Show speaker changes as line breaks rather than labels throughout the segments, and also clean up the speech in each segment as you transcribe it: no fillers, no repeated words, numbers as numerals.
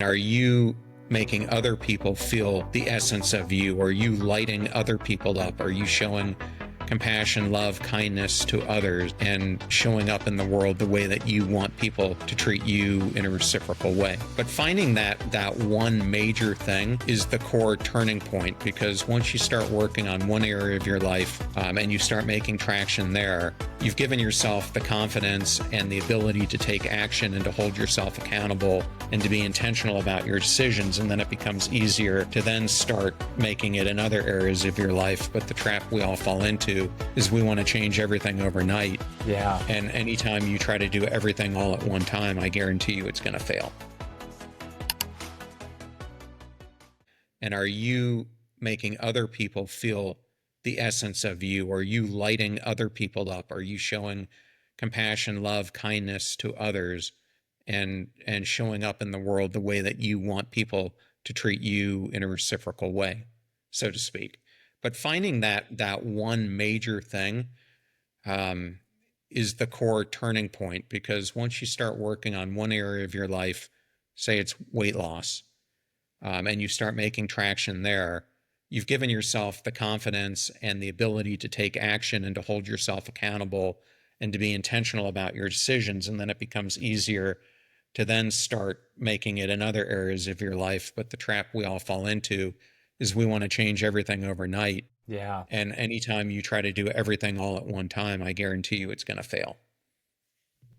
Are you making other people feel the essence of you? Are you lighting other people up? Are you showing compassion, love, kindness to others and showing up in the world the way that you want people to treat you in a reciprocal way? But finding that one major thing is the core turning point, because once you start working on one area of your life and you start making traction there, you've given yourself the confidence and the ability to take action and to hold yourself accountable and to be intentional about your decisions. And then it becomes easier to then start making it in other areas of your life. But the trap we all fall into is we want to change everything overnight.
Yeah.
And anytime you try to do everything all at one time, I guarantee you it's going to fail. And are you making other people feel the essence of you? Are you lighting other people up? Are you showing compassion, love, kindness to others and showing up in the world the way that you want people to treat you in a reciprocal way, so to speak? But finding that one major thing is the core turning point, because once you start working on one area of your life, say it's weight loss, and you start making traction there, you've given yourself the confidence and the ability to take action and to hold yourself accountable and to be intentional about your decisions. And then it becomes easier to then start making it in other areas of your life. But the trap we all fall into is we want to change everything overnight.
Yeah.
And anytime you try to do everything all at one time, I guarantee you it's going to fail.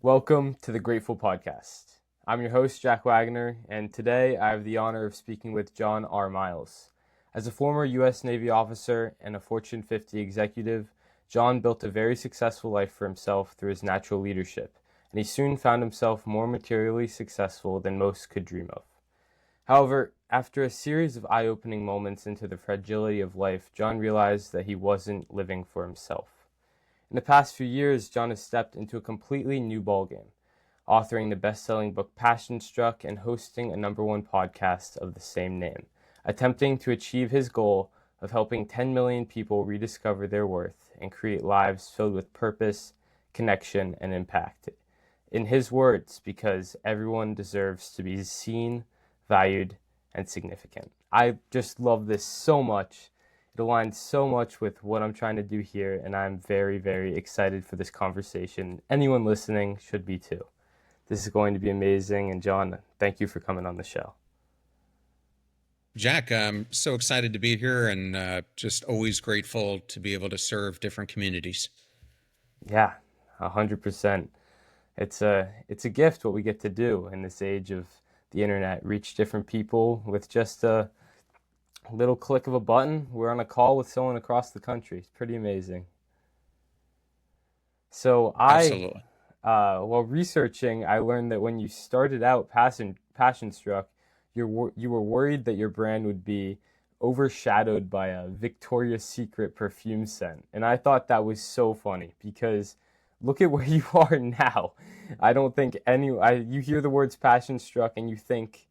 Welcome to the Grateful Podcast. I'm your host, Jack Wagoner, and today I have the honor of speaking with John R. Miles. As a former U.S. Navy officer and a Fortune 50 executive, John built a very successful life for himself through his natural leadership, and he soon found himself more materially successful than most could dream of. However, after a series of eye-opening moments into the fragility of life, John realized that he wasn't living for himself. In the past few years, John has stepped into a completely new ballgame, authoring the best-selling book Passionstruck and hosting a #1 podcast of the same name, attempting to achieve his goal of helping 10 million people rediscover their worth and create lives filled with purpose, connection, and impact. In his words, because everyone deserves to be seen, valued, and significant. I just love this so much. It aligns so much with what I'm trying to do here, and I'm very, very excited for this conversation. Anyone listening should be too. This is going to be amazing, and John, thank you for coming on the show.
Jack, I'm so excited to be here, and just always grateful to be able to serve different communities.
Yeah, 100%. It's a gift what we get to do in this age of the internet, reach different people with just a little click of a button. We're on a call with someone across the country. It's pretty amazing. So
Absolutely.
while researching, I learned that when you started out Passionstruck, you were worried that your brand would be overshadowed by a Victoria's Secret perfume scent. And I thought that was so funny because look at where you are now. I don't think you hear the words Passionstruck and you think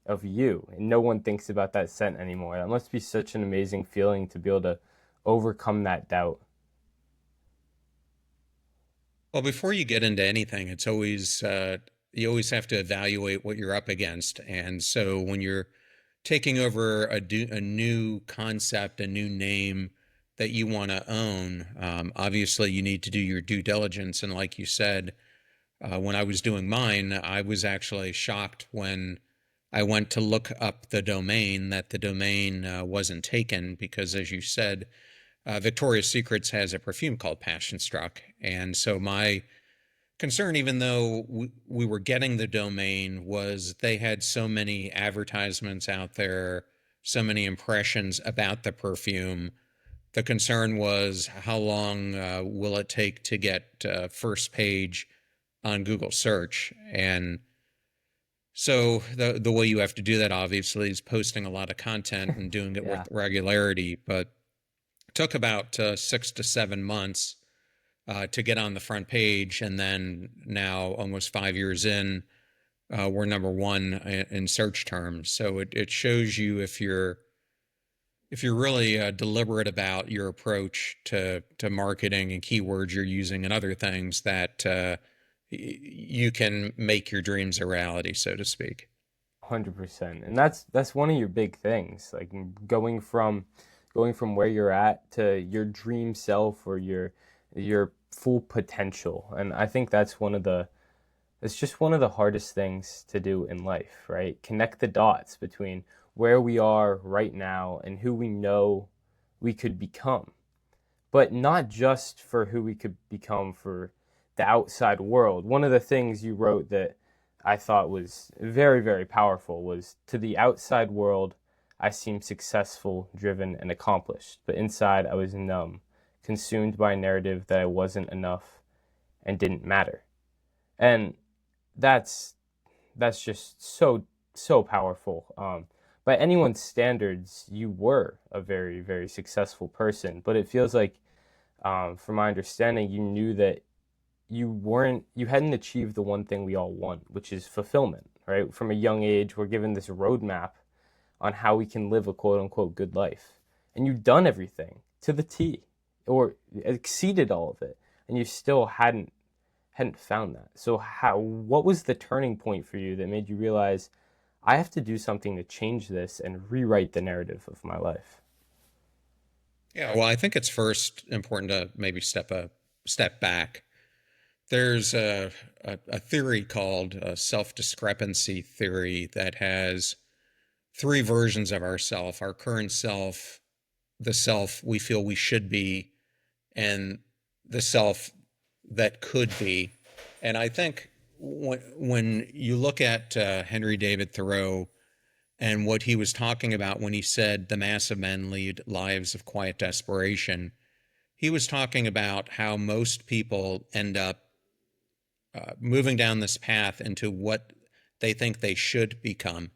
of you, and no one thinks about that scent anymore. That must be such an amazing feeling to be able to overcome that doubt.
Well, before you get into anything, it's always you always have to evaluate what you're up against. And so when you're taking over a new concept, a new name that you want to own, obviously you need to do your due diligence. And like you said, when I was doing mine, I was actually shocked when I went to look up the domain that the domain wasn't taken, because as you said, Victoria's Secrets has a perfume called Passionstruck. And so my concern, even though we were getting the domain, was they had so many advertisements out there, so many impressions about the perfume. The concern was how long will it take to get first page on Google search. And so the way you have to do that, obviously, is posting a lot of content and doing it
Yeah.
with regularity. But it took about 6 to 7 months to get on the front page. And then now, almost 5 years in, we're #1 in search terms. So it shows you if you're really deliberate about your approach to marketing and keywords you're using and other things, that you can make your dreams a reality, so to speak.
100%. And that's one of your big things, like going from where you're at to your dream self or your full potential. And I think it's just one of the hardest things to do in life, right? Connect the dots between where we are right now and who we know we could become. But not just for who we could become for the outside world. One of the things you wrote that I thought was very, very powerful was, to the outside world, I seemed successful, driven, and accomplished. But inside, I was numb, consumed by a narrative that I wasn't enough and didn't matter. And that's that's just so powerful. By anyone's standards, you were a very, very successful person, but it feels like, from my understanding, you knew that you hadn't achieved the one thing we all want, which is fulfillment, right? From a young age, we're given this roadmap on how we can live a quote unquote good life. And you've done everything to the T or exceeded all of it, and you still hadn't found that. So what was the turning point for you that made you realize I have to do something to change this and rewrite the narrative of my life?
Yeah, well, I think it's first important to maybe step back. There's a theory called self-discrepancy theory that has three versions of ourself: our current self, the self we feel we should be, and the self that could be. And I think when you look at Henry David Thoreau and what he was talking about when he said the mass of men lead lives of quiet desperation, he was talking about how most people end up moving down this path into what they think they should become.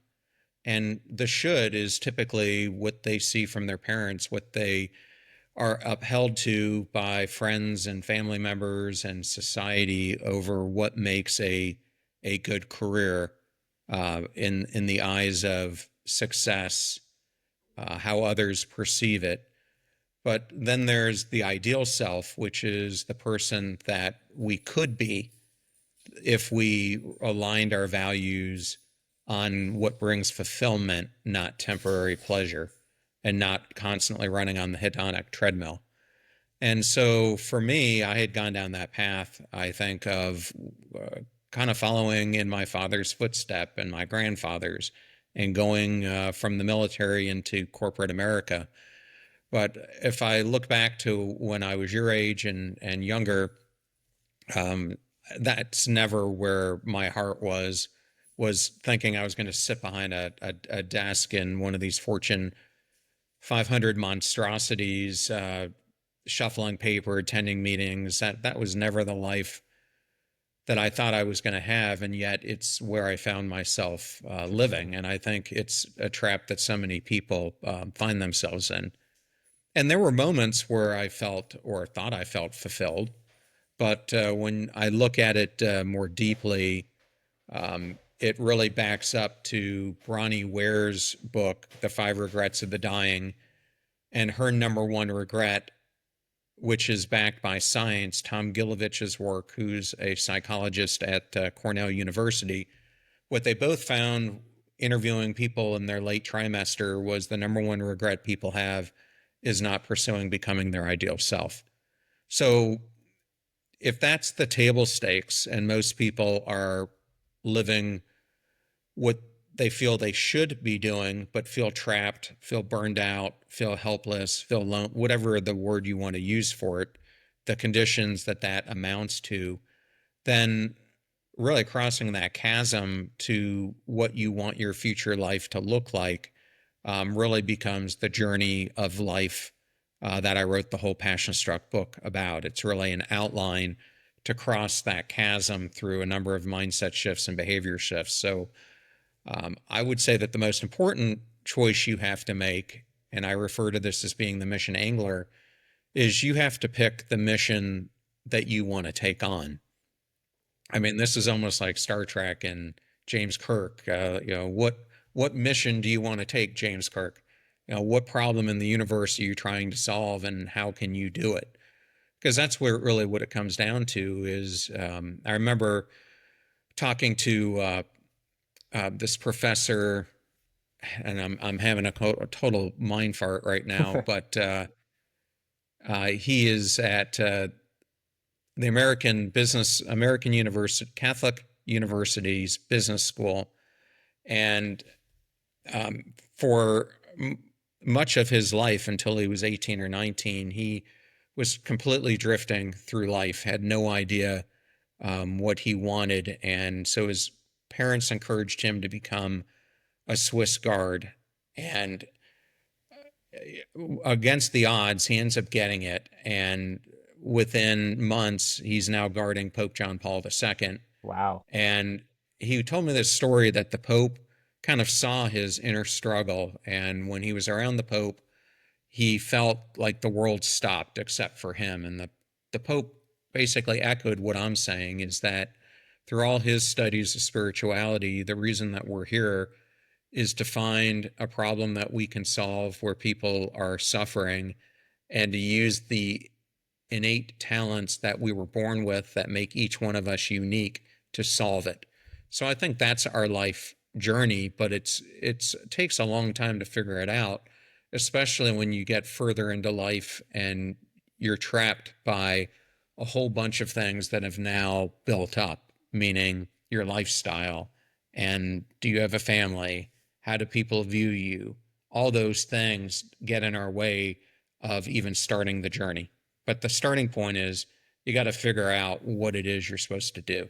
And the should is typically what they see from their parents, what they are upheld to by friends and family members and society over what makes a good career in the eyes of success, how others perceive it. But then there's the ideal self, which is the person that we could be if we aligned our values on what brings fulfillment, not temporary pleasure, and not constantly running on the hedonic treadmill. And so for me, I had gone down that path, I think, of kind of following in my father's footstep and my grandfather's, and going from the military into corporate America. But if I look back to when I was your age and younger, um, that's never where my heart was thinking I was going to sit behind a desk in one of these Fortune 500 monstrosities, shuffling paper, attending meetings. That was never the life that I thought I was going to have, and yet it's where I found myself living. And I think it's a trap that so many people find themselves in. And there were moments where I felt or thought I felt fulfilled, but when I look at it more deeply, it really backs up to Bronnie Ware's book, The Five Regrets of the Dying, and her number one regret, which is backed by science, Tom Gilovich's work, who's a psychologist at Cornell University. What they both found interviewing people in their late trimester was the number one regret people have is not pursuing becoming their ideal self. So if that's the table stakes and most people are living what they feel they should be doing, but feel trapped, feel burned out, feel helpless, feel alone, whatever the word you want to use for it, the conditions that amounts to, then really crossing that chasm to what you want your future life to look like really becomes the journey of life that I wrote the whole Passionstruck book about. It's really an outline to cross that chasm through a number of mindset shifts and behavior shifts. So I would say that the most important choice you have to make, and I refer to this as being the mission angler, is you have to pick the mission that you want to take on. I mean, this is almost like Star Trek and James Kirk. What mission do you want to take, James Kirk? What problem in the universe are you trying to solve, and how can you do it? Because that's where really what it comes down to is, I remember talking to this professor, and I'm having a total mind fart right now, but he is at the American University Catholic University's Business School, and for much of his life until he was 18 or 19, he was completely drifting through life, had no idea what he wanted, and so his parents encouraged him to become a Swiss guard, and against the odds, he ends up getting it. And within months, he's now guarding Pope John Paul II.
Wow.
And he told me this story that the Pope kind of saw his inner struggle. And when he was around the Pope, he felt like the world stopped except for him. And the Pope basically echoed what I'm saying, is that through all his studies of spirituality, the reason that we're here is to find a problem that we can solve where people are suffering, and to use the innate talents that we were born with that make each one of us unique to solve it. So I think that's our life journey, but it takes a long time to figure it out, especially when you get further into life and you're trapped by a whole bunch of things that have now built up, meaning your lifestyle, and do you have a family? How do people view you? All those things get in our way of even starting the journey. But the starting point is you got to figure out what it is you're supposed to do.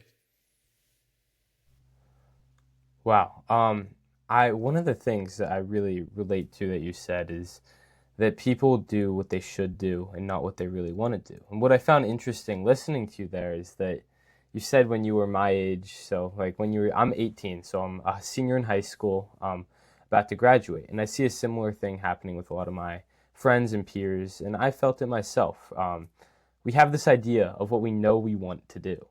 Wow. I one of the things that I really relate to that you said is that people do what they should do and not what they really want to do. And what I found interesting listening to you there is that you said when you were my age, so like when you were, I'm 18, so I'm a senior in high school, about to graduate, and I see a similar thing happening with a lot of my friends and peers, and I felt it myself. We have this idea of what we know we want to do,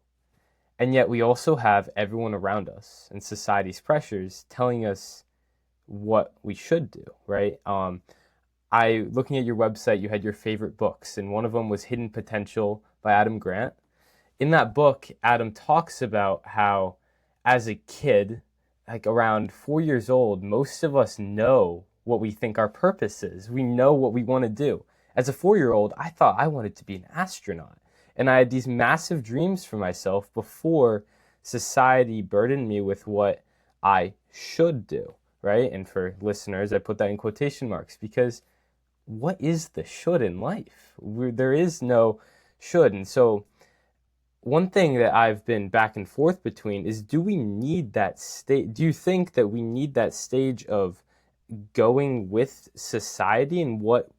and yet we also have everyone around us and society's pressures telling us what we should do, right? I looking at your website, you had your favorite books, and one of them was Hidden Potential by Adam Grant. In that book, Adam talks about how, as a kid, like around 4 years old, most of us know what we think our purpose is. We know what we want to do. As a 4 year old, I thought I wanted to be an astronaut. And I had these massive dreams for myself before society burdened me with what I should do, right? And for listeners, I put that in quotation marks because what is the should in life? There is no should. And so one thing that I've been back and forth between is, do we need that stage? Do you think that we need that stage of going with society and what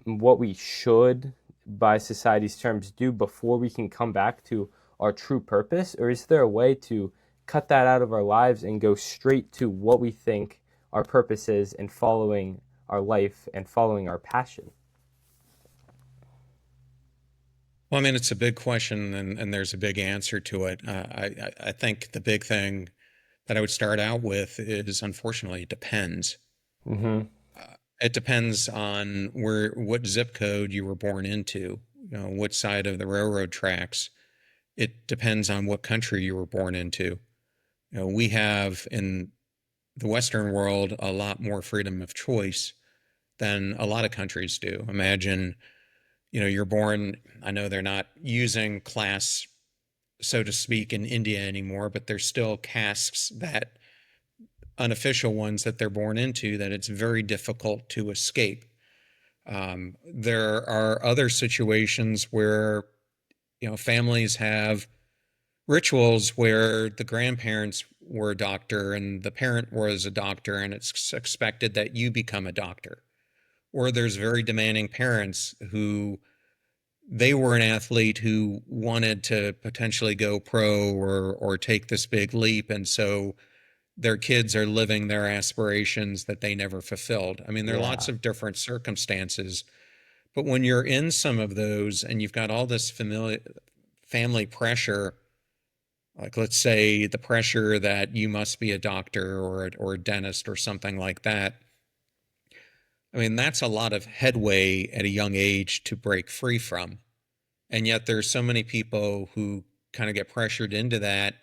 we should, by society's terms, do before we can come back to our true purpose? Or is there a way to cut that out of our lives and go straight to what we think our purpose is and following our life and following our passion?
Well, I mean, it's a big question, and there's a big answer to it. I think the big thing that I would start out with is, unfortunately, it depends.
Mm-hmm.
It depends on what zip code you were born into, what side of the railroad tracks. It depends on what country you were born into. We have in the Western world a lot more freedom of choice than a lot of countries do. Imagine, you're born, I know they're not using class, so to speak, in India anymore, but there's still castes, that unofficial ones that they're born into, that it's very difficult to escape. There are other situations where, families have rituals where the grandparents were a doctor and the parent was a doctor, and it's expected that you become a doctor. Or there's very demanding parents who, they were an athlete who wanted to potentially go pro or take this big leap, and so their kids are living their aspirations that they never fulfilled. I mean, there are lots
Yeah.
of different circumstances, but when you're in some of those and you've got all this family pressure, like let's say the pressure that you must be a doctor or a dentist or something like that. I mean, that's a lot of headway at a young age to break free from. And yet there's so many people who kind of get pressured into that,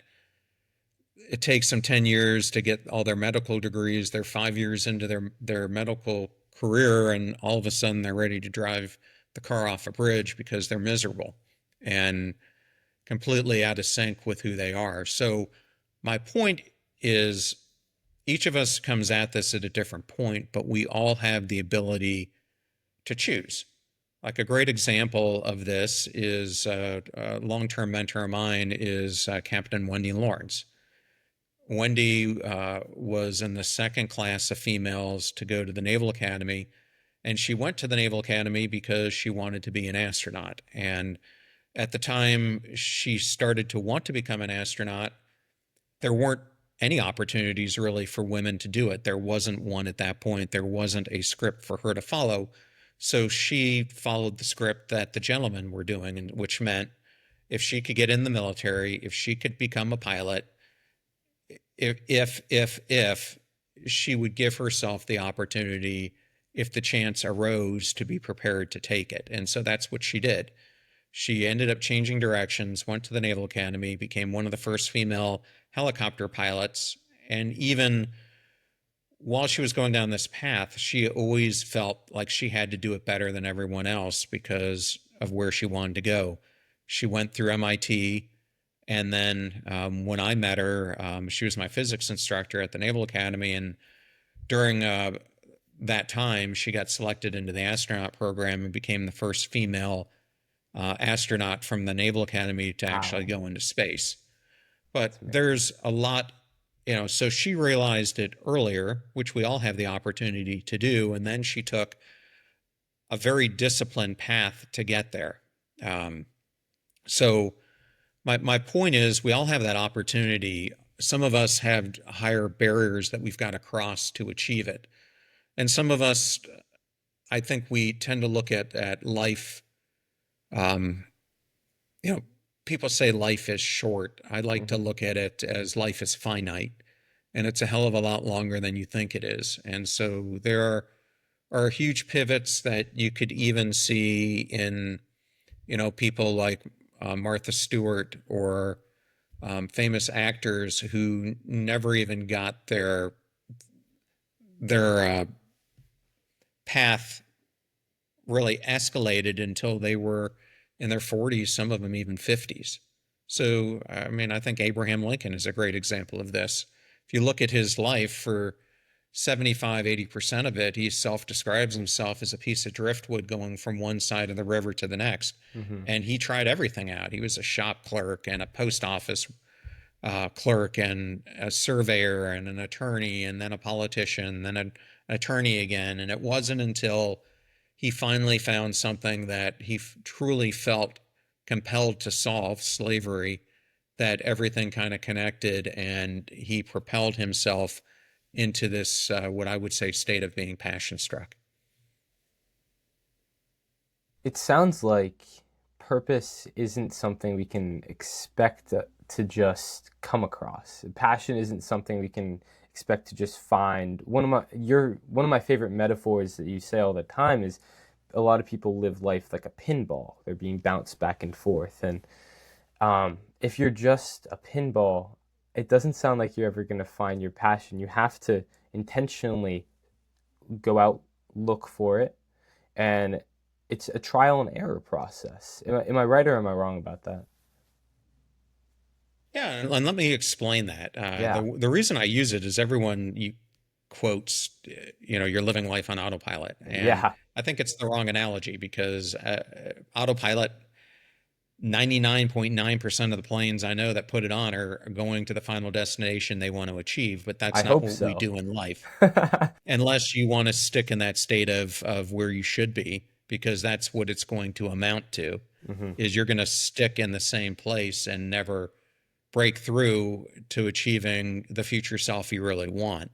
it takes them 10 years to get all their medical degrees. They're 5 years into their medical career, and all of a sudden they're ready to drive the car off a bridge because they're miserable and completely out of sync with who they are. So my point is each of us comes at this at a different point, but we all have the ability to choose. Like a great example of this is a long-term mentor of mine is Captain Wendy Lawrence. Wendy was in the second class of females to go to the Naval Academy, and she went to the Naval Academy because she wanted to be an astronaut. And at the time she started to want to become an astronaut, there weren't any opportunities really for women to do it. There wasn't one at that point. There wasn't a script for her to follow. So she followed the script that the gentlemen were doing, and which meant if she could get in the military, if she could become a pilot, if she would give herself the opportunity, if the chance arose, to be prepared to take it. And so that's what she did. She ended up changing directions, went to the Naval Academy, became one of the first female helicopter pilots. And even while she was going down this path, she always felt like she had to do it better than everyone else because of where she wanted to go. She went through MIT, and then when I met her, she was my physics instructor at the Naval Academy. And during that time, she got selected into the astronaut program and became the first female astronaut from the Naval Academy to actually
Wow.
go into space. But
That's amazing.
there's a lot, so she realized it earlier, which we all have the opportunity to do. And then she took a very disciplined path to get there. So my point is, we all have that opportunity. Some of us have higher barriers that we've got to cross to achieve it. And some of us, I think we tend to look at life, um, you know, people say life is short. I like to
Hmm.
look at it as life is finite, and it's a hell of a lot longer than you think it is. And so there are huge pivots that you could even see in, people like Martha Stewart or famous actors who never even got their path really escalated until they were in their 40s, some of them even 50s. So, I mean, I think Abraham Lincoln is a great example of this. If you look at his life, for 75, 80% of it, he self-describes himself as a piece of driftwood going from one side of the river to the next.
Hmm.
And he tried everything out. He was a shop clerk and a post office clerk and a surveyor and an attorney and then a politician, then an attorney again. And it wasn't until he finally found something that he truly felt compelled to solve, slavery, that everything kind of connected, and he propelled himself into this, what I would say, state of being passion struck.
It sounds like purpose isn't something we can expect to just come across. Passion isn't something we can expect to just find. One of my favorite metaphors that you say all the time is a lot of people live life like a pinball. They're being bounced back and forth. And if you're just a pinball, it doesn't sound like you're ever going to find your passion. You have to intentionally go out, look for it, and it's a trial and error process. Am I right or am I wrong about that?
Yeah, and let me explain that.
Yeah,
The reason I use it is everyone quotes, you're living life on autopilot, and
yeah,
I think it's the wrong analogy because autopilot, 99.9% of the planes I know that put it on are going to the final destination they want to achieve, but
I
that's not
hope
what we
so.
do in life. Unless you want to stick in that state of where you should be, because that's what it's going to amount to,
Hmm.
is you're going to stick in the same place and never break through to achieving the future self you really want.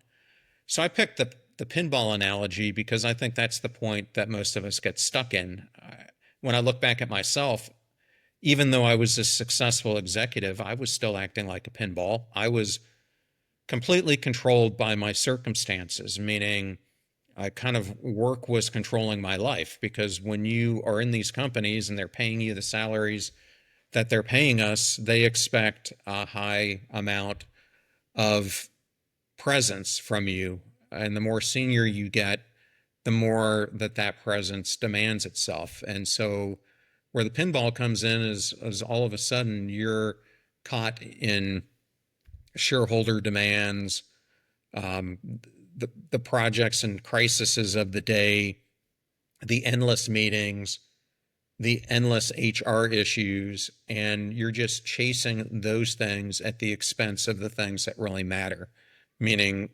So I picked the pinball analogy because I think that's the point that most of us get stuck in. When I look back at myself, even though I was a successful executive, I was still acting like a pinball. I was completely controlled by my circumstances, meaning I kind of work was controlling my life, because when you are in these companies and they're paying you the salaries that they're paying us, they expect a high amount of presence from you. And the more senior you get, the more that presence demands itself. And so where the pinball comes in is all of a sudden you're caught in shareholder demands, um, the projects and crises of the day, the endless meetings, the endless HR issues, and you're just chasing those things at the expense of the things that really matter, meaning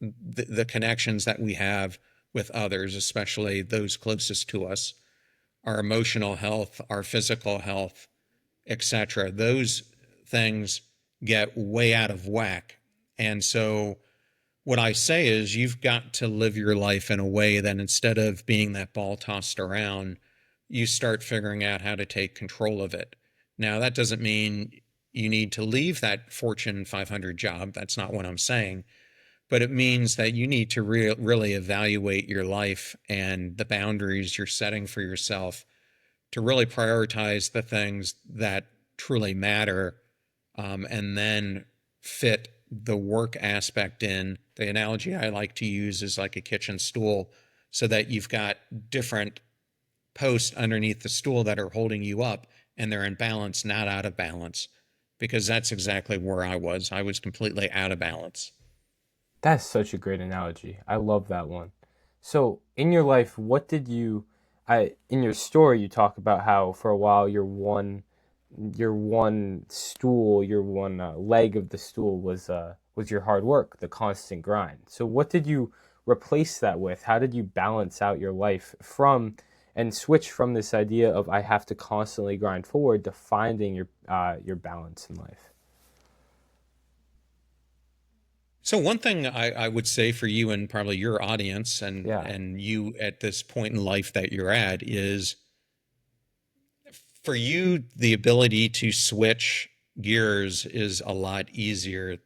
the connections that we have with others, especially those closest to us, our emotional health, our physical health, etc. Those things get way out of whack. And so what I say is you've got to live your life in a way that instead of being that ball tossed around, you start figuring out how to take control of it. Now, that doesn't mean you need to leave that Fortune 500 job. That's not what I'm saying. But it means that you need to really evaluate your life and the boundaries you're setting for yourself to really prioritize the things that truly matter, and then fit the work aspect in. The analogy I like to use is like a kitchen stool, so that you've got different posts underneath the stool that are holding you up, and they're in balance, not out of balance, because that's exactly where I was. I was completely out of balance.
That's such a great analogy. I love that one. So, in your life, what did you in your story you talk about how for a while your one stool, your one leg of the stool was your hard work, the constant grind. So, what did you replace that with? How did you balance out your life from and switch from this idea of I have to constantly grind forward to finding your balance in life?
So one thing I would say for you and probably your audience
Yeah.
and you at this point in life that you're at is for you, the ability to switch gears is a lot easier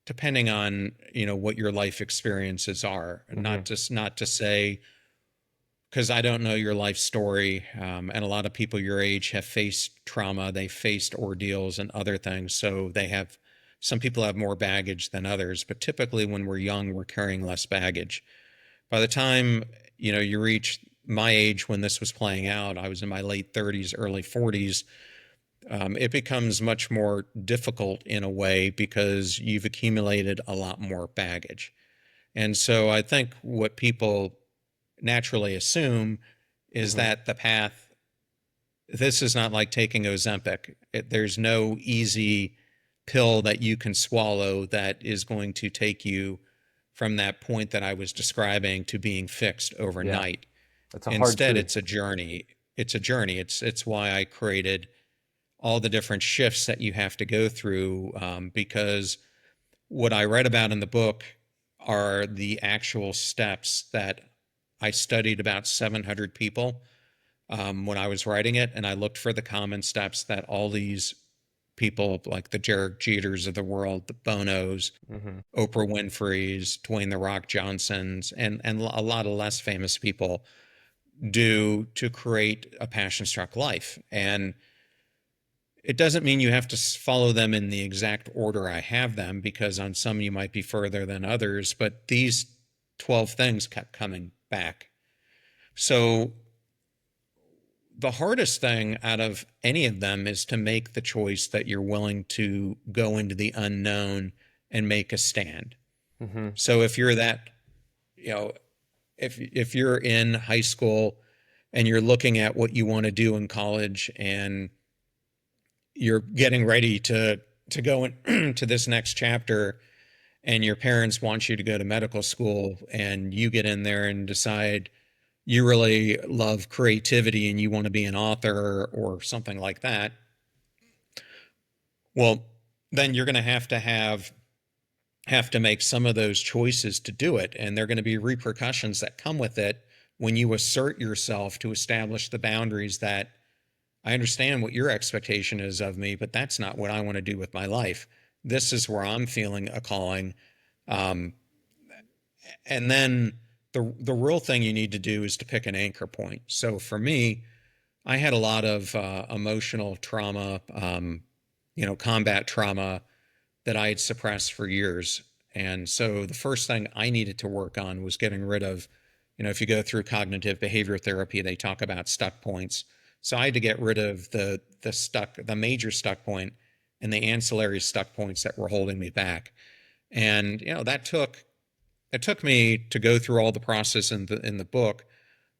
depending on, what your life experiences are.
Hmm.
Not to say, because I don't know your life story, and a lot of people your age have faced trauma, they faced ordeals and other things. So some people have more baggage than others, but typically when we're young, we're carrying less baggage. By the time, you reach my age when this was playing out, I was in my late 30s, early 40s. It becomes much more difficult in a way because you've accumulated a lot more baggage. And so I think what people naturally assume is
Hmm.
that this is not like taking Ozempic. There's no easy pill that you can swallow that is going to take you from that point that I was describing to being fixed
Yeah.
overnight.
That's a hard
Instead,
truth.
it's a journey. It's a journey. It's why I created all the different shifts that you have to go through, because what I read about in the book are the actual steps that I studied about 700 people, when I was writing it, and I looked for the common steps that all these people, like the Derek Jeters of the world, the Bonos,
Hmm.
Oprah Winfrey's, Dwayne the Rock Johnson's, and a lot of less famous people do to create a passion struck life. And it doesn't mean you have to follow them in the exact order I have them, because on some you might be further than others, but these 12 things kept coming back. So the hardest thing out of any of them is to make the choice that you're willing to go into the unknown and make a stand.
Hmm.
So if you're that, you know, if you're in high school and you're looking at what you want to do in college and you're getting ready to go into this next chapter, and your parents want you to go to medical school, and you get in there and decide you really love creativity and you want to be an author or something like that, well, then you're going to have to make some of those choices to do it, and there are going to be repercussions that come with it when you assert yourself to establish the boundaries that I understand what your expectation is of me, but that's not what I want to do with my life. This is where I'm feeling a calling. Um, and then the real thing you need to do is to pick an anchor point. So for me, I had a lot of emotional trauma, combat trauma, that I had suppressed for years. And so the first thing I needed to work on was getting rid of, if you go through cognitive behavior therapy, they talk about stuck points. So I had to get rid of the major stuck point and the ancillary stuck points that were holding me back. And it took me to go through all the process in the book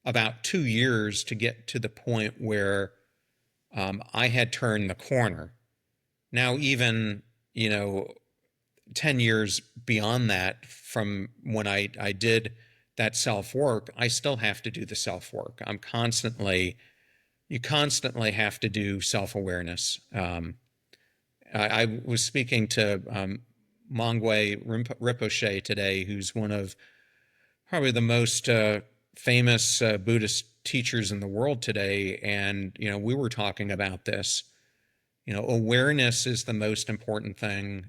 about 2 years to get to the point where I had turned the corner. Now, even, 10 years beyond that from when I did that self work, I still have to do the self work. You constantly have to do self awareness. I was speaking to Mongwe Rinpoche today, who's one of probably the most famous Buddhist teachers in the world today. And, we were talking about this. Awareness is the most important thing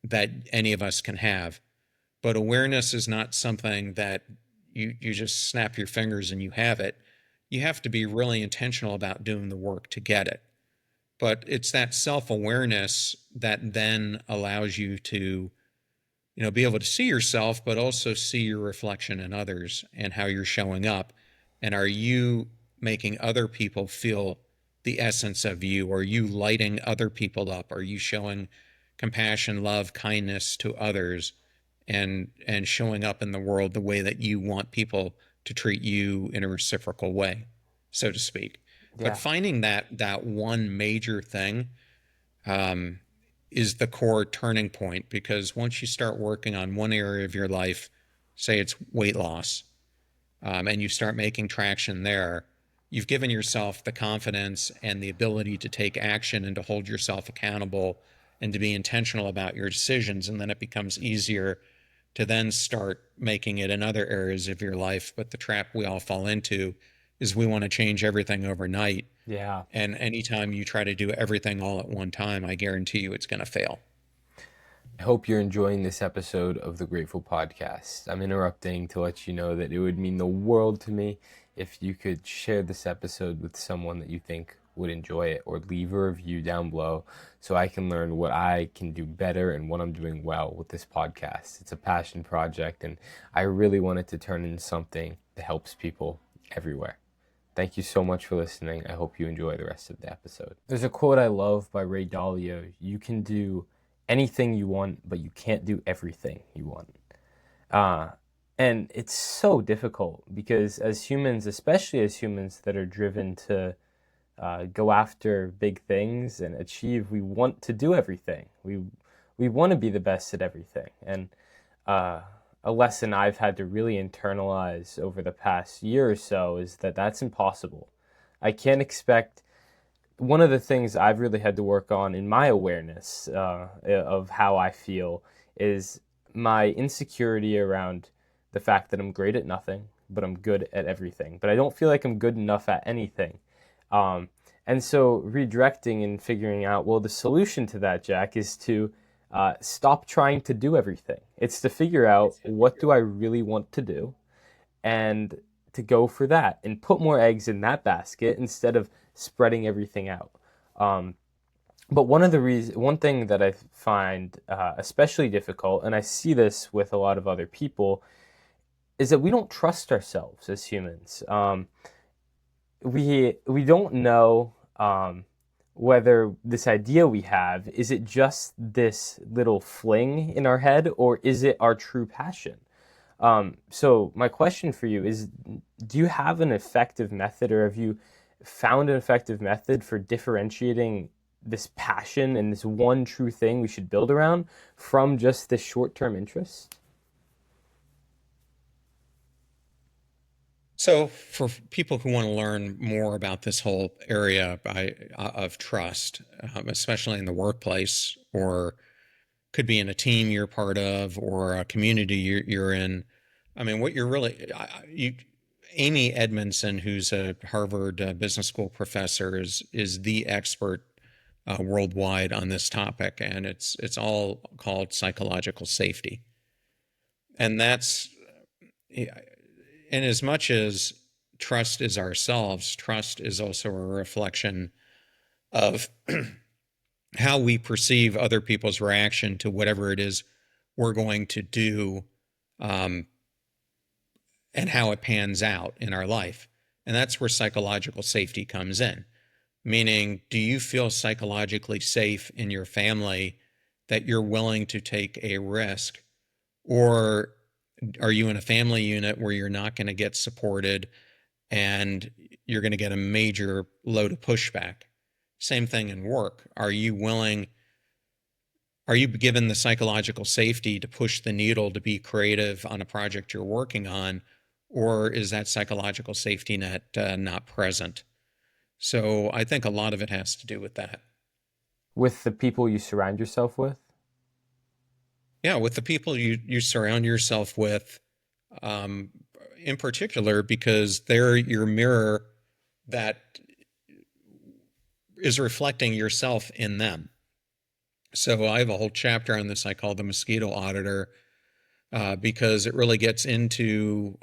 that any of us can have. But awareness is not something that you just snap your fingers and you have it. You have to be really intentional about doing the work to get it. But it's that self-awareness that then allows you to, be able to see yourself, but also see your reflection in others and how you're showing up. And are you making other people feel the essence of you? Are you lighting other people up? Are you showing compassion, love, kindness to others, and showing up in the world the way that you want people to treat you in a reciprocal way, so to speak? But
Yeah.
finding that one major thing is the core turning point, because once you start working on one area of your life, say it's weight loss, and you start making traction there, you've given yourself the confidence and the ability to take action and to hold yourself accountable and to be intentional about your decisions. And then it becomes easier to then start making it in other areas of your life. But the trap we all fall into is we want to change everything overnight.
Yeah.
And anytime you try to do everything all at one time, I guarantee you it's going to fail.
I hope you're enjoying this episode of the Grateful Podcast. I'm interrupting to let you know that it would mean the world to me if you could share this episode with someone that you think would enjoy it, or leave a review down below so I can learn what I can do better and what I'm doing well with this podcast. It's a passion project, and I really want it to turn into something that helps people everywhere. Thank you so much for listening. I hope you enjoy the rest of the episode. There's a quote I love by Ray Dalio: "You can do anything you want, but you can't do everything you want." And it's so difficult because as humans, especially as humans that are driven to go after big things and achieve, we want to do everything. We want to be the best at everything. And a lesson I've had to really internalize over the past year or so is that that's impossible. I can't expect. One of the things I've really had to work on in my awareness of how I feel is my insecurity around the fact that I'm great at nothing, but I'm good at everything. But I don't feel like I'm good enough at anything. And so redirecting and figuring out, well, the solution to that, Jack, is to stop trying to do everything. It's to figure out, what do I really want to do, and to go for that and put more eggs in that basket instead of spreading everything out. But one thing that I find especially difficult, and I see this with a lot of other people, is that we don't trust ourselves as humans. We don't know whether this idea we have, is it just this little fling in our head, or is it our true passion? So my question for you is, do you have an effective method, or have you found an effective method for differentiating this passion and this one true thing we should build around from just this short-term interest?
So for people who want to learn more about this whole area of trust, especially in the workplace, or could be in a team you're part of, or a community you're in, I mean, what you're really, Amy Edmondson, who's a Harvard Business School professor, is the expert worldwide on this topic, and it's all called psychological safety. And that's, in as much as trust is ourselves, trust is also a reflection of how we perceive other people's reaction to whatever it is we're going to do, um, and how it pans out in our life. And that's where psychological safety comes in. Meaning, do you feel psychologically safe in your family that you're willing to take a risk? Or are you in a family unit where you're not going to get supported and you're going to get a major load of pushback? Same thing in work. Are you given the psychological safety to push the needle to be creative on a project you're working on? Or is that psychological safety net not present? So I think a lot of it has to do with that.
With the people you surround yourself with?
Yeah, with the people you surround yourself with, um, in particular, because they're your mirror that is reflecting yourself in them. So I have a whole chapter on this I call the mosquito auditor, because it really gets into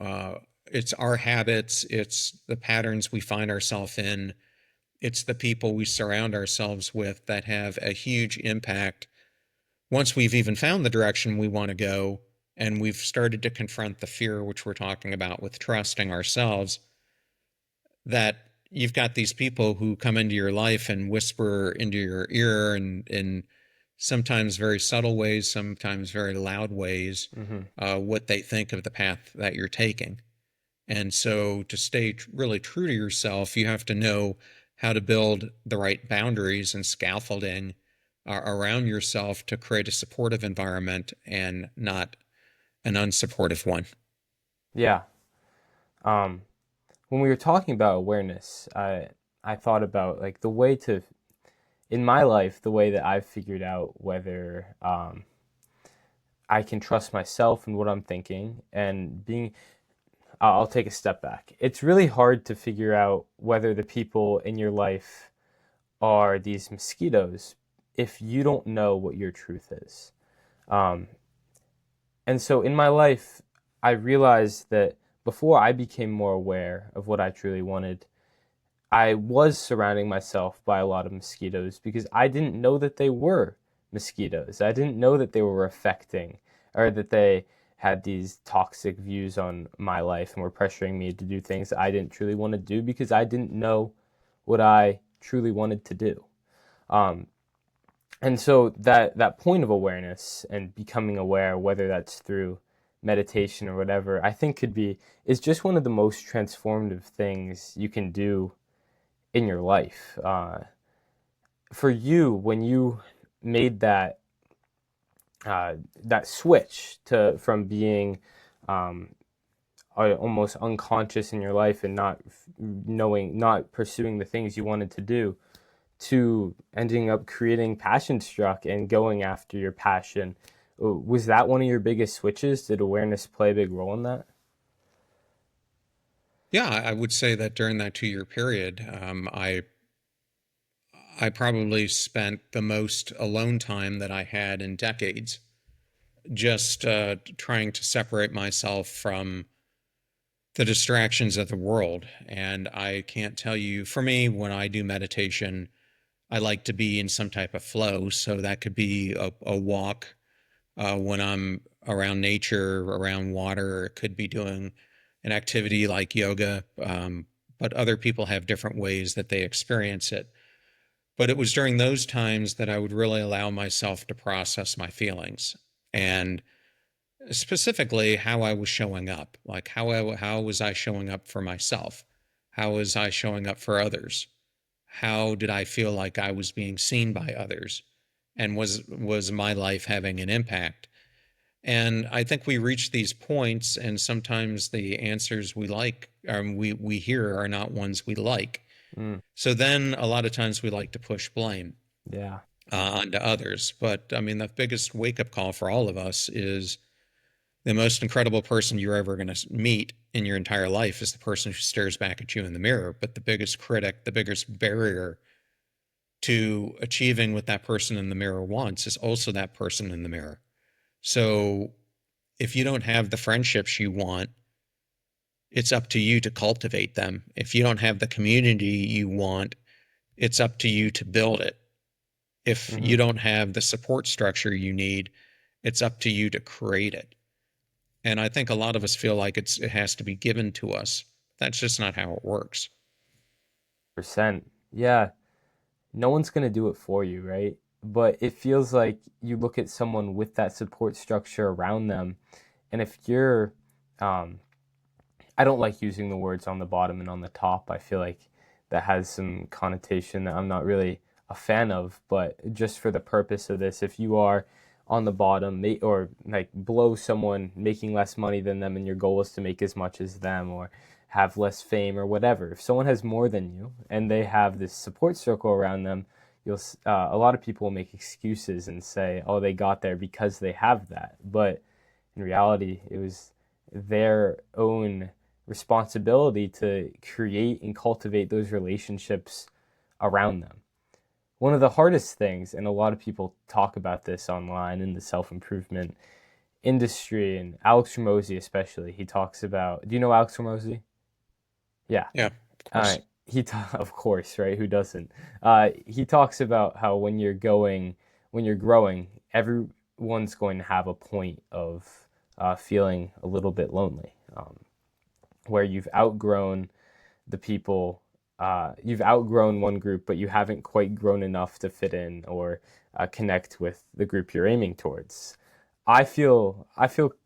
it's our habits, it's the patterns we find ourselves in, it's the people we surround ourselves with that have a huge impact once we've even found the direction we want to go and we've started to confront the fear, which we're talking about with trusting ourselves, that you've got these people who come into your life and whisper into your ear, and in sometimes very subtle ways, sometimes very loud ways,
Mm-hmm.
what they think of the path that you're taking. And so to stay really true to yourself, you have to know how to build the right boundaries and scaffolding around yourself to create a supportive environment and not an unsupportive one.
Yeah. Um, when we were talking about awareness, I thought about like the way to in my life, the way that I've figured out whether I can trust myself and what I'm thinking and being I'll take a step back. It's really hard to figure out whether the people in your life are these mosquitoes if you don't know what your truth is. Um, and so in my life, I realized that before I became more aware of what I truly wanted, I was surrounding myself by a lot of mosquitoes because I didn't know that they were mosquitoes. I didn't know that they were affecting or that they had these toxic views on my life and were pressuring me to do things that I didn't truly want to do because I didn't know what I truly wanted to do. Um, and so that point of awareness and becoming aware, whether that's through meditation or whatever, I think could be is just one of the most transformative things you can do in your life. For you, when you made that switch to from being um, almost unconscious in your life and not knowing, not pursuing the things you wanted to do, to ending up creating Passionstruck and going after your passion, was that one of your biggest switches? Did awareness play a big role in that?
Yeah, I would say that during that 2 year period, I probably spent the most alone time that I had in decades, just trying to separate myself from the distractions of the world. And I can't tell you, for me, when I do meditation, I like to be in some type of flow. So that could be a walk when I'm around nature, around water. It could be doing an activity like yoga. But other people have different ways that they experience it. But it was during those times that I would really allow myself to process my feelings and specifically how I was showing up. Like how was I showing up for myself? How was I showing up for others? How did I feel like I was being seen by others? And was my life having an impact? And I think we reach these points, and sometimes the answers we like, we hear, are not ones we like.
Mm,
So then, a lot of times, we like to push blame
yeah.
onto others. But I mean, the biggest wake up call for all of us is the most incredible person you're ever going to meet in your entire life is the person who stares back at you in the mirror. But the biggest critic, the biggest barrier to achieving what that person in the mirror wants is also that person in the mirror. So if you don't have the friendships you want, it's up to you to cultivate them. If you don't have the community you want, it's up to you to build it. If you
Hmm.
don't have the support structure you need, it's up to you to create it. And I think a lot of us feel like it has to be given to us. That's just not how it works.
Percent. Yeah. No one's going to do it for you, right? But it feels like you look at someone with that support structure around them, and if you're, um, I don't like using the words on the bottom and on the top. I feel like that has some connotation that I'm not really a fan of. But just for the purpose of this, if you are on the bottom or like below someone making less money than them and your goal is to make as much as them or have less fame or whatever, if someone has more than you and they have this support circle around them, you'll a lot of people will make excuses and say, oh, they got there because they have that. But in reality, it was their own responsibility to create and cultivate those relationships around them. One of the hardest things, and a lot of people talk about this online in the self improvement industry, and Alex Ramosi especially, he talks about. Do you know Alex Ramosi? Yeah.
Yeah, of course.
Of course, right? Who doesn't? He talks about how when you're growing, everyone's going to have a point of feeling a little bit lonely, where you've outgrown the people. You've outgrown one group, but you haven't quite grown enough to fit in or connect with the group you're aiming towards. I feel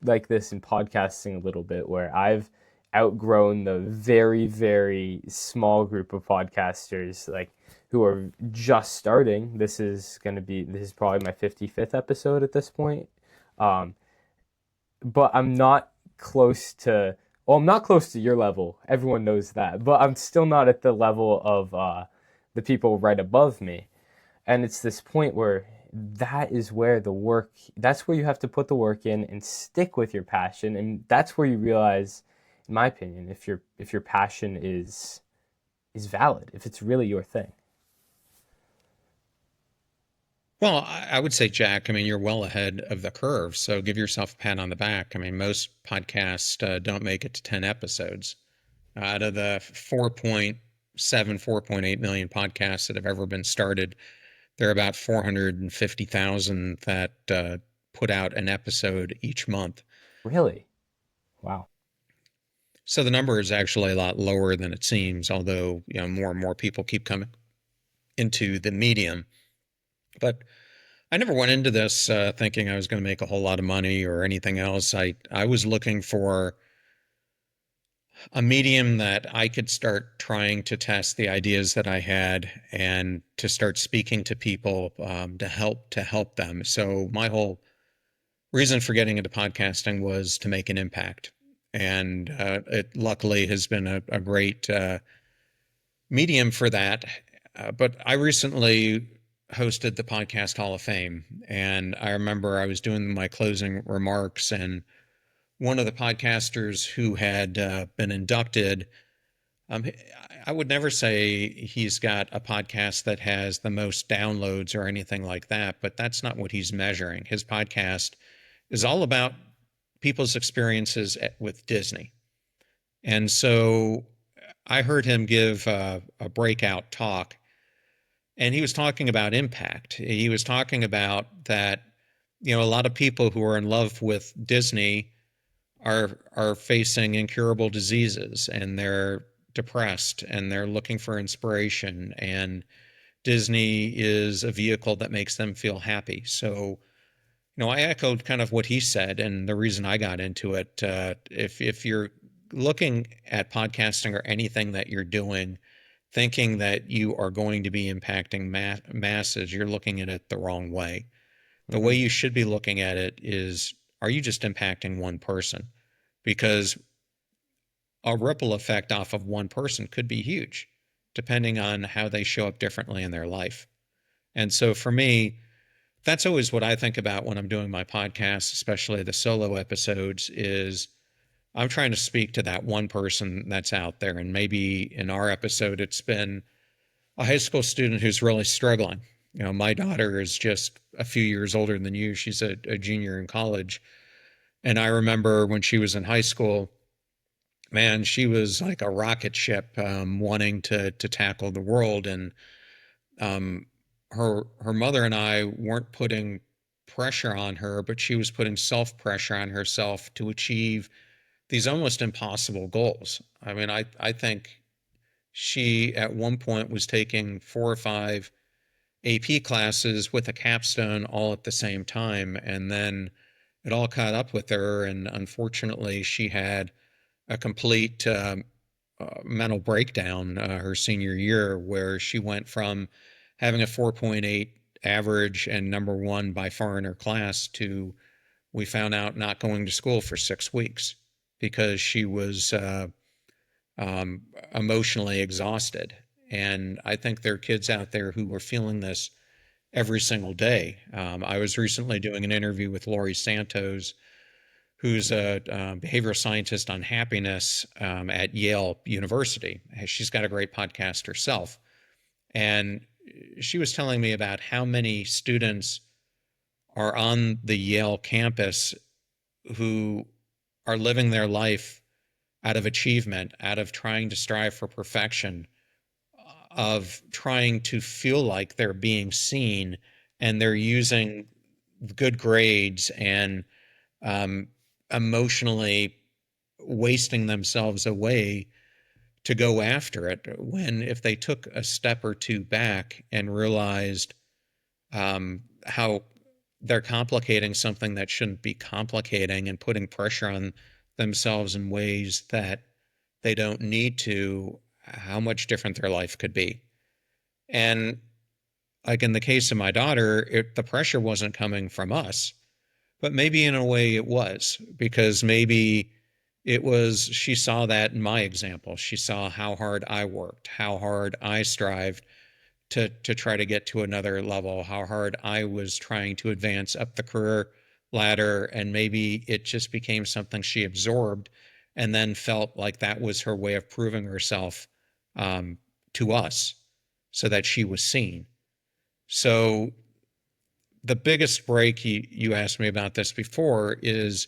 like this in podcasting a little bit, where I've outgrown the very very small group of podcasters like who are just starting. This is probably my 55th episode at this point. Um, but I'm not close to. Well, I'm not close to your level. Everyone knows that, but I'm still not at the level of the people right above me. And it's this point where that is where the work. That's where you have to put the work in and stick with your passion, and that's where you realize, in my opinion, if your passion is valid, if it's really your thing.
Well, I would say, Jack, I mean, you're well ahead of the curve, so give yourself a pat on the back. I mean, most podcasts don't make it to 10 episodes. Out of the 4.7, 4.8 million podcasts that have ever been started, there are about 450,000 that put out an episode each month.
Really, wow.
So the number is actually a lot lower than it seems, although, more and more people keep coming into the medium. But I never went into this thinking I was going to make a whole lot of money or anything else. I was looking for a medium that I could start trying to test the ideas that I had and to start speaking to people to help them. So my whole reason for getting into podcasting was to make an impact, and it luckily has been a great medium for that. But I recently hosted the Podcast Hall of Fame, and I remember I was doing my closing remarks, and one of the podcasters who had been inducted, um, I would never say he's got a podcast that has the most downloads or anything like that, but that's not what he's measuring. His podcast is all about people's experiences with Disney. And so I heard him give a breakout talk, and he was talking about impact. He was talking about that, a lot of people who are in love with Disney are facing incurable diseases, and they're depressed, and they're looking for inspiration, and Disney is a vehicle that makes them feel happy. So, I echoed kind of what he said, and the reason I got into it. If you're looking at podcasting or anything that you're doing, thinking that you are going to be impacting masses, you're looking at it the wrong way. The way
Hmm.
you should be looking at it is, are you just impacting one person? Because a ripple effect off of one person could be huge, depending on how they show up differently in their life. And so for me, that's always what I think about when I'm doing my podcast, especially the solo episodes, is I'm trying to speak to that one person that's out there. And maybe in our episode, it's been a high school student who's really struggling. My daughter is just a few years older than you. She's a junior in college. And I remember when she was in high school, man, she was like a rocket ship, wanting to tackle the world. And um, her mother and I weren't putting pressure on her, but she was putting self pressure on herself to achieve these almost impossible goals. I mean, I think she at one point was taking 4 or 5 AP classes with a capstone all at the same time, and then it all caught up with her, and unfortunately, she had a complete mental breakdown her senior year, where she went from having a 4.8 average and number one by far in her class to, we found out, not going to school for 6 weeks because she was um, emotionally exhausted. And I think there are kids out there who are feeling this every single day. I was recently doing an interview with Laurie Santos, who's a behavioral scientist on happiness at Yale University. She's got a great podcast herself. And she was telling me about how many students are on the Yale campus who are living their life out of achievement, out of trying to strive for perfection, of trying to feel like they're being seen, and they're using good grades and um, emotionally wasting themselves away to go after it. When if they took a step or two back and realized how they're complicating something that shouldn't be complicating and putting pressure on themselves in ways that they don't need to, how much different their life could be. And like in the case of my daughter, the pressure wasn't coming from us, but maybe in a way it was, because maybe it was, she saw that in my example. She saw how hard I worked, how hard I strived to try to get to another level, how hard I was trying to advance up the career ladder. And maybe it just became something she absorbed and then felt like that was her way of proving herself to us so that she was seen. So the biggest break, you asked me about this before, is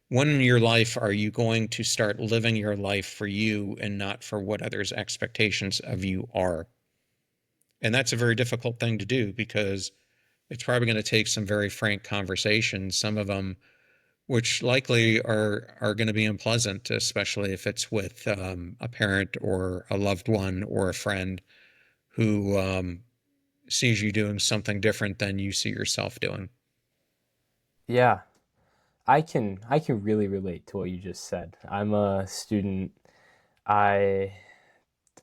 when in your life are you going to start living your life for you and not for what others' expectations of you are? And that's a very difficult thing to do, because it's probably going to take some very frank conversations, some of them which likely are going to be unpleasant, especially if it's with a parent or a loved one or a friend who sees you doing something different than you see yourself doing.
Yeah, I can really relate to what you just said. I'm a student. I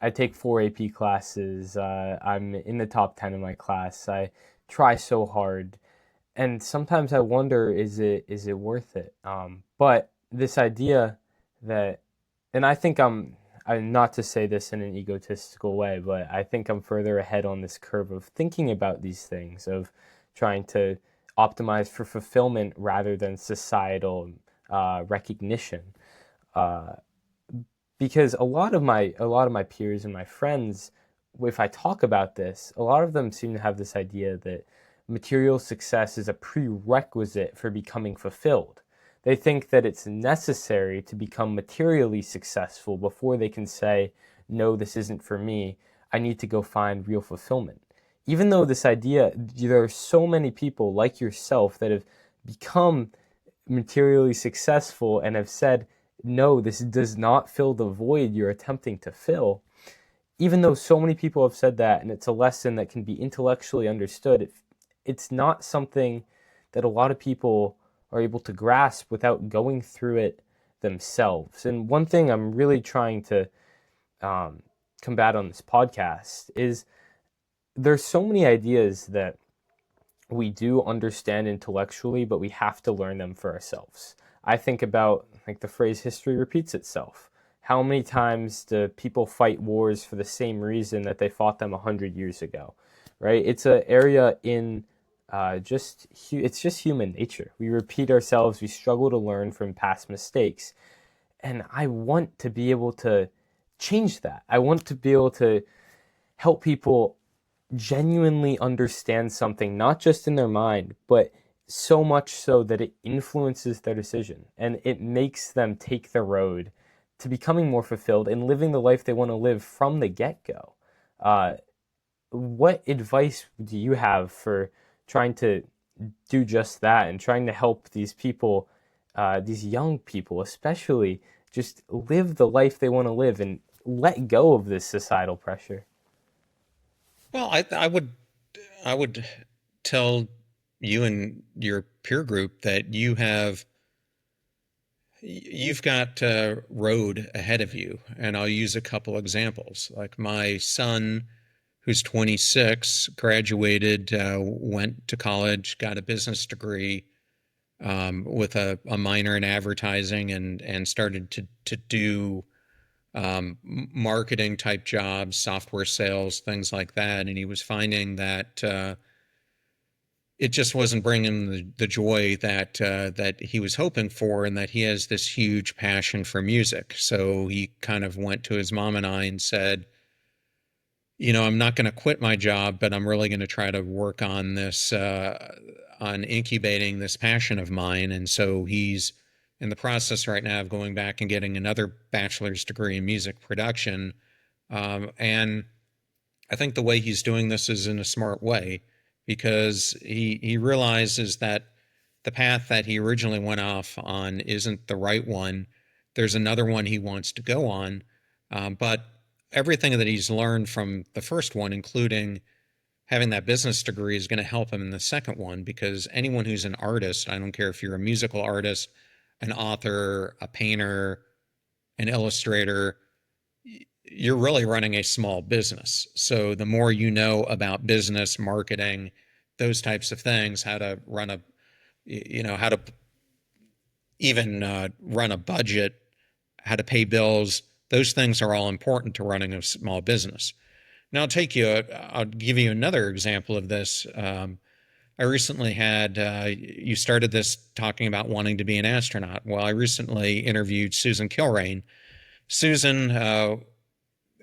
I take 4 AP classes. I'm in the top 10 in my class. I try so hard, and sometimes I wonder, is it worth it? But this idea that, and I think I'm not to say this in an egotistical way, but I think I'm further ahead on this curve of thinking about these things, of trying to optimize for fulfillment rather than societal recognition. Uh, because a lot of my peers and my friends, if I talk about this, a lot of them seem to have this idea that material success is a prerequisite for becoming fulfilled. They think that it's necessary to become materially successful before they can say, no, this isn't for me. I need to go find real fulfillment. Even though this idea, there are so many people like yourself that have become materially successful and have said, no, this does not fill the void you're attempting to fill. Even though so many people have said that, and it's a lesson that can be intellectually understood, it's not something that a lot of people are able to grasp without going through it themselves. And one thing I'm really trying to um, combat on this podcast is there's so many ideas that we do understand intellectually, but we have to learn them for ourselves. I think about like the phrase history repeats itself. How many times do people fight wars for the same reason that they fought them 100 years ago, right? It's an area in it's just human nature. We repeat ourselves. We struggle to learn from past mistakes, and I want to be able to change that. I want to be able to help people genuinely understand something, not just in their mind, but so much so that it influences their decision and it makes them take the road to becoming more fulfilled and living the life they want to live from the get go. Uh, what advice do you have for trying to do just that and trying to help these people, these young people especially, just live the life they want to live and let go of this societal pressure?
Well, I would tell you and your peer group that you've got a road ahead of you, and I'll use a couple examples. Like my son, who's 26, graduated, went to college, got a business degree, with a minor in advertising, and started to do marketing type jobs, software sales, things like that. And he was finding that it just wasn't bringing the joy that he was hoping for, and that he has this huge passion for music. So he kind of went to his mom and I and said, I'm not going to quit my job, but I'm really going to try to work on this, on incubating this passion of mine. And so he's in the process right now of going back and getting another bachelor's degree in music production. And I think the way he's doing this is in a smart way, because he realizes that the path that he originally went off on isn't the right one. There's another one he wants to go on, but everything that he's learned from the first one, including having that business degree, is going to help him in the second one. Because anyone who's an artist, I don't care if you're a musical artist, an author, a painter, an illustrator, you're really running a small business. So the more you know about business, marketing, those types of things, how to run how to even run a budget, how to pay bills, those things are all important to running a small business. Now, I'll give you another example of this. I recently had, you started this talking about wanting to be an astronaut. Well, I recently interviewed Susan Kilrain. Susan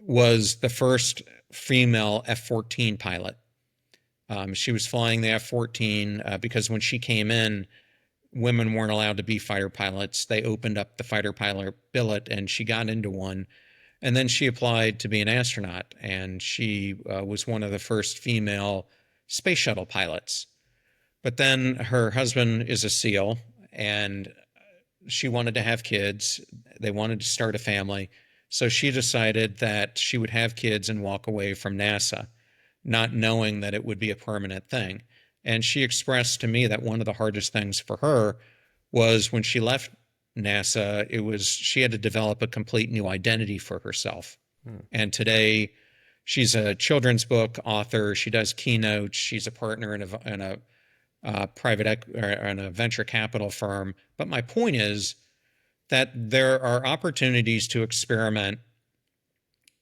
was the first female F-14 pilot. She was flying the F-14 because when she came in, women weren't allowed to be fighter pilots. They opened up the fighter pilot billet, and she got into one. And then she applied to be an astronaut, and she was one of the first female space shuttle pilots. But then her husband is a SEAL, and she wanted to have kids. They wanted to start a family. So she decided that she would have kids and walk away from NASA, not knowing that it would be a permanent thing. And she expressed to me that one of the hardest things for her was when she left NASA, she had to develop a complete new identity for herself. And today she's a children's book author. She does keynotes. She's a partner in a in a venture capital firm. But my point is that there are opportunities to experiment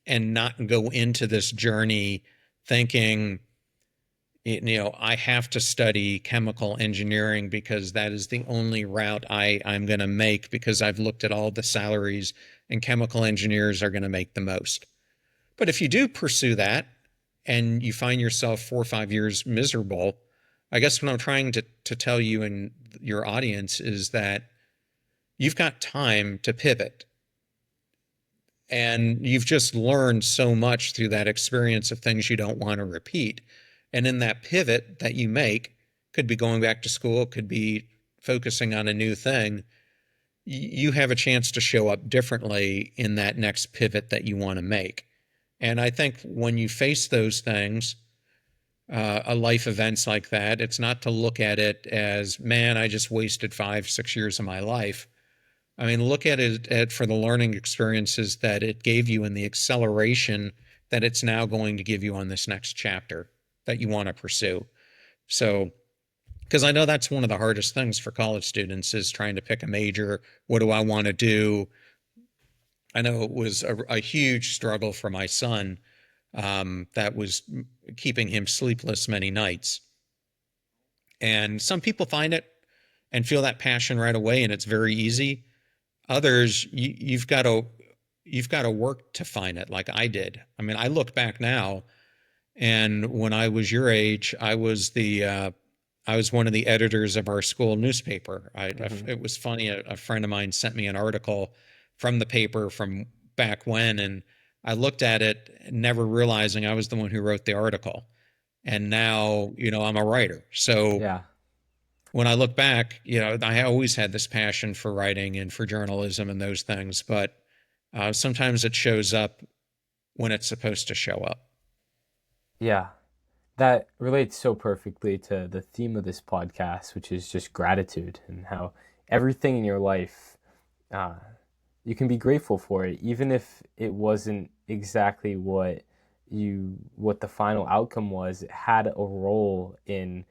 and not go into this journey thinking, I have to study chemical engineering because that is the only route I'm going to make, because I've looked at all the salaries and chemical engineers are going to make the most. But if you do pursue that and you find yourself 4 or 5 years miserable, I guess what I'm trying to tell you and your audience is that you've got time to pivot. And you've just learned so much through that experience of things you don't want to repeat. And in that pivot that you make, could be going back to school, could be focusing on a new thing, you have a chance to show up differently in that next pivot that you want to make. And I think when you face those things, a life events like that, it's not to look at it as, man, I just wasted 5, 6 years of my life. I mean, look at it for the learning experiences that it gave you and the acceleration that it's now going to give you on this next chapter that you want to pursue. So, because I know that's one of the hardest things for college students is trying to pick a major. What do I want to do? I know it was a huge struggle for my son, that was keeping him sleepless many nights. And some people find it and feel that passion right away, and it's very easy. Others, you've got to work to find it, like I did. I mean, I look back now, and when I was your age, I was one of the editors of our school newspaper. It was funny. A friend of mine sent me an article from the paper from back when, and I looked at it, never realizing I was the one who wrote the article. And now, I'm a writer. So
Yeah.
when I look back, I always had this passion for writing and for journalism and those things, but sometimes it shows up when it's supposed to show up.
Yeah. That relates so perfectly to the theme of this podcast, which is just gratitude and how everything in your life, uh, you can be grateful for it, even if it wasn't exactly what the final outcome was. It had a role in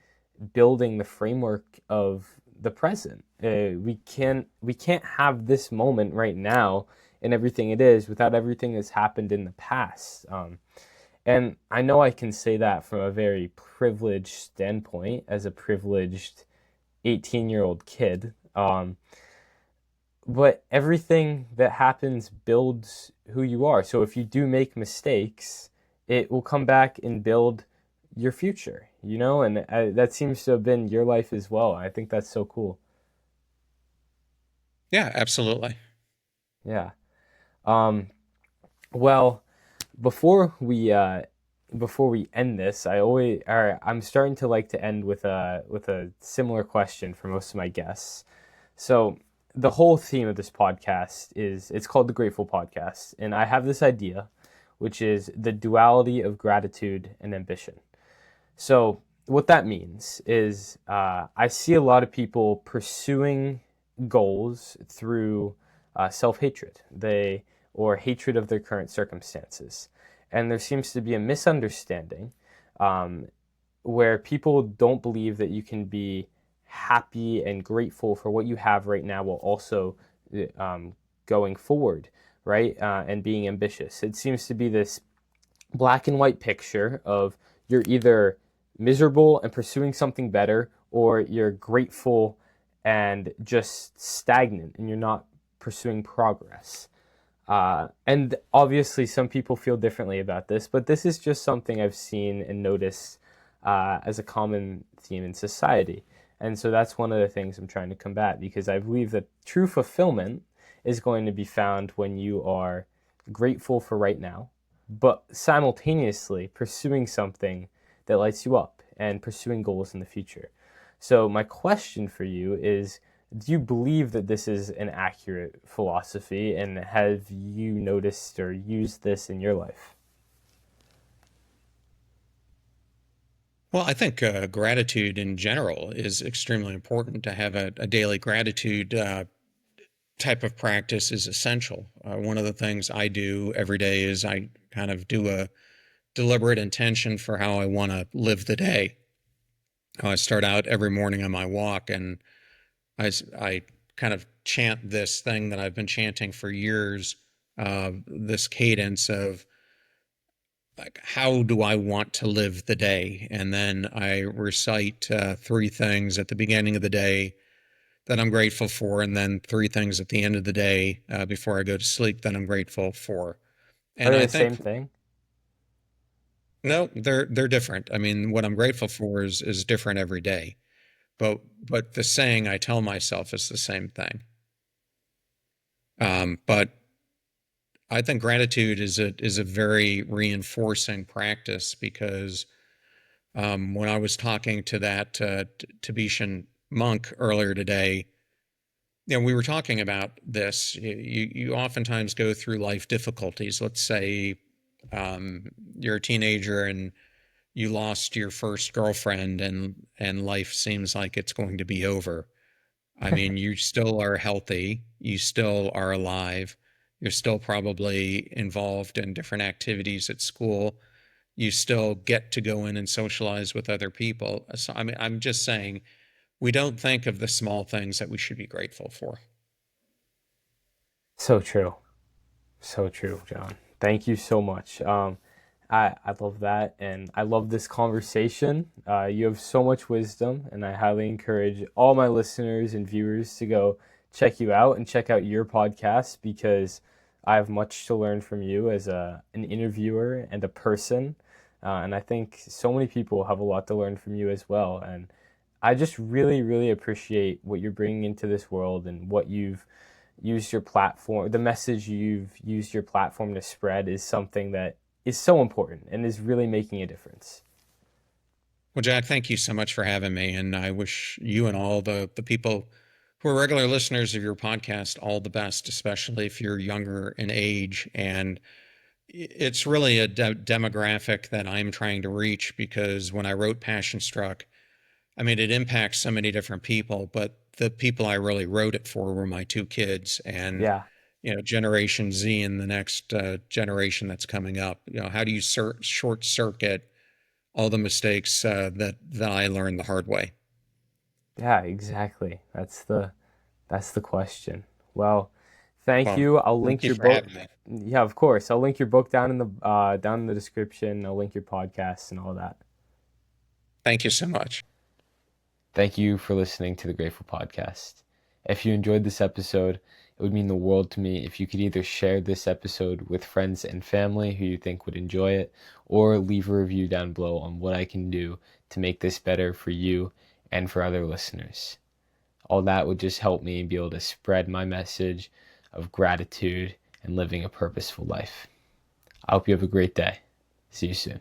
building the framework of the present. We can't have this moment right now and everything it is without everything that's happened in the past. And I know I can say that from a very privileged standpoint as a privileged 18-year-old kid. But everything that happens builds who you are. So if you do make mistakes, it will come back and build your future, And that seems to have been your life as well. I think that's so cool.
Yeah, absolutely.
Yeah. Um, well, before we end this, I'm starting to like to end with a similar question for most of my guests. So the whole theme of this podcast is it's called the Grateful Podcast, and I have this idea, which is the duality of gratitude and ambition. So what that means is I see a lot of people pursuing goals through self-hatred, or hatred of their current circumstances, and there seems to be a misunderstanding um, where people don't believe that you can be happy and grateful for what you have right now while also going forward, right? And being ambitious. It seems to be this black and white picture of you're either miserable and pursuing something better, or you're grateful and just stagnant and you're not pursuing progress. And obviously, some people feel differently about this, but this is just something I've seen and noticed as a common theme in society. And so that's one of the things I'm trying to combat, because I believe that true fulfillment is going to be found when you are grateful for right now, but simultaneously pursuing something that lights you up and pursuing goals in the future. So, my question for you is, do you believe that this is an accurate philosophy, and have you noticed or used this in your life?
Well, I think gratitude in general is extremely important. To have a daily gratitude type of practice is essential. One of the things I do every day is I kind of do a deliberate intention for how I want to live the day. I start out every morning on my walk, and I kind of chant this thing that I've been chanting for years, this cadence of like, how do I want to live the day? And then I recite three things at the beginning of the day that I'm grateful for, and then three things at the end of the day before I go to sleep that I'm grateful for.
Are
And
they
I
the same
think
thing?
no, they're different. I mean, what I'm grateful for is different every day, but the saying I tell myself is the same thing. But I think gratitude is a very reinforcing practice because when I was talking to that Tibetan monk earlier today, we were talking about this. You oftentimes go through life difficulties. Let's say you're a teenager and you lost your first girlfriend, and life seems like it's going to be over. I mean, you still are healthy, you still are alive, you're still probably involved in different activities at school. You still get to go in and socialize with other people. So, I mean, I'm just saying we don't think of the small things that we should be grateful for.
So true. So true, John. Thank you so much. I love that, and I love this conversation. You have so much wisdom, and I highly encourage all my listeners and viewers to go check you out and check out your podcast, because I have much to learn from you as an interviewer and a person. And I think so many people have a lot to learn from you as well. And I just really, really appreciate what you're bringing into this world and what you've used your platform, the message you've used your platform to spread is something that is so important and is really making a difference.
Well, Jack, thank you so much for having me. And I wish you and all the people who are regular listeners of your podcast all the best, especially if you're younger in age. And it's really a demographic that I'm trying to reach because when I wrote Passion Struck, I mean, it impacts so many different people, but the people I really wrote it for were my two kids and,
Yeah.
Generation Z and the next generation that's coming up. How do you short circuit all the mistakes that I learned the hard way?
Yeah, exactly. That's the question. Well, thank
Well,
you. I'll
thank
link
you
your
for
book.
having me.
Yeah, of course. I'll link your book down in the description. I'll link your podcast and all that.
Thank you so much.
Thank you for listening to the Grateful Podcast. If you enjoyed this episode, it would mean the world to me if you could either share this episode with friends and family who you think would enjoy it, or leave a review down below on what I can do to make this better for you and for other listeners. All that would just help me be able to spread my message of gratitude and living a purposeful life. I hope you have a great day. See you soon.